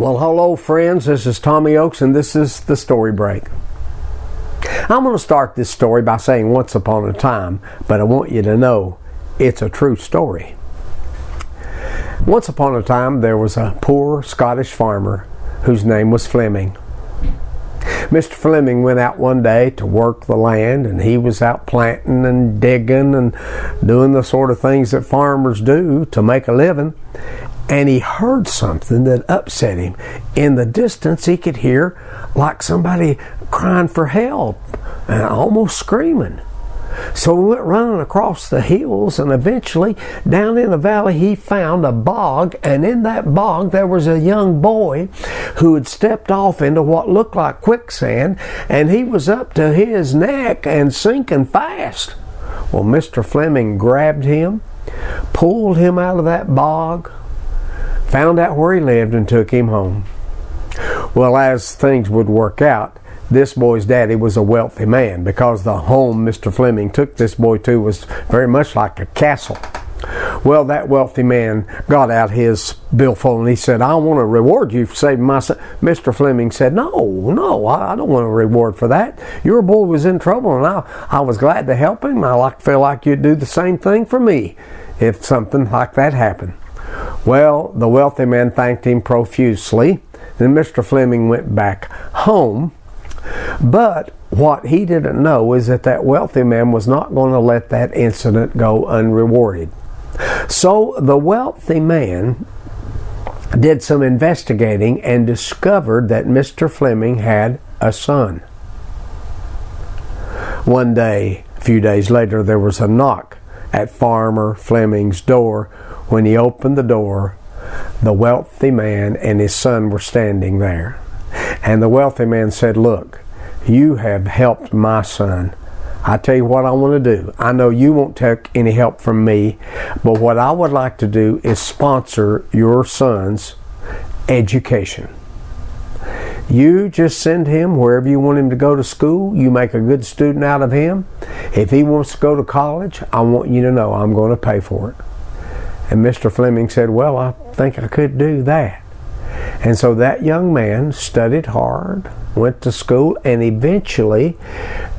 Well, hello friends, this is Tommy Oaks and this is the Story Break. I'm going to start this story by saying once upon a time, but I want you to know it's a true story. Once upon a time there was a poor Scottish farmer whose name was Fleming. Mr. Fleming went out one day to work the land, and he was out planting and digging and doing the sort of things that farmers do to make a living. And he heard something that upset him. In the distance he could hear like somebody crying for help and almost screaming. So he went running across the hills, and eventually down in the valley he found a bog, and in that bog there was a young boy who had stepped off into what looked like quicksand, and he was up to his neck and sinking fast. Well, Mr. Fleming grabbed him, pulled him out of that bog, found out where he lived, and took him home. Well, as things would work out, this boy's daddy was a wealthy man, because the home Mr. Fleming took this boy to was very much like a castle. Well, that wealthy man got out his billfold and he said, "I want to reward you for saving my son." Mr. Fleming said, No, I don't want a reward for that. Your boy was in trouble and I was glad to help him. I feel like you'd do the same thing for me if something like that happened. Well, the wealthy man thanked him profusely. Then Mr. Fleming went back home. But what he didn't know is that wealthy man was not going to let that incident go unrewarded. So the wealthy man did some investigating and discovered that Mr. Fleming had a son. One day, a few days later, there was a knock at Farmer Fleming's door. When he opened the door, the wealthy man and his son were standing there. And the wealthy man said, "Look, you have helped my son. I tell you what I want to do. I know you won't take any help from me, but what I would like to do is sponsor your son's education. You just send him wherever you want him to go to school. You make a good student out of him. If he wants to go to college, I want you to know I'm going to pay for it." And Mr. Fleming said, "Well, I think I could do that." And so that young man studied hard, went to school, and eventually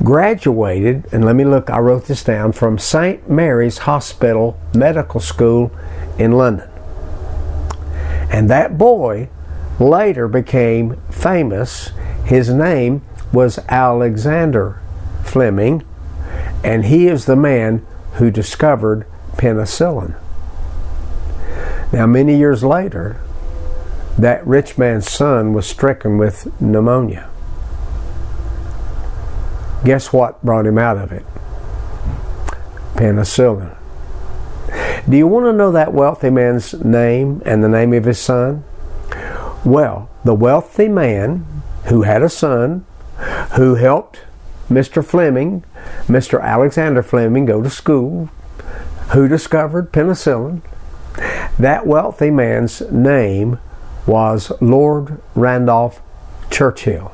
graduated, and let me look, I wrote this down, from St. Mary's Hospital Medical School in London. And that boy later became famous. His name was Alexander Fleming, and he is the man who discovered penicillin. Now, many years later, that rich man's son was stricken with pneumonia. Guess what brought him out of it? Penicillin. Do you want to know that wealthy man's name and the name of his son? Well, the wealthy man who had a son who helped Mr. Fleming, Mr. Alexander Fleming, go to school, who discovered penicillin, that wealthy man's name was Lord Randolph Churchill.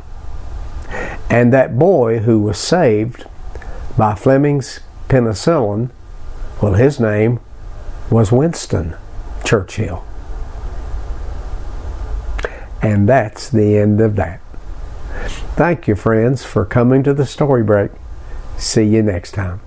And that boy who was saved by Fleming's penicillin, well, his name was Winston Churchill. And that's the end of that. Thank you, friends, for coming to the Story Break. See you next time.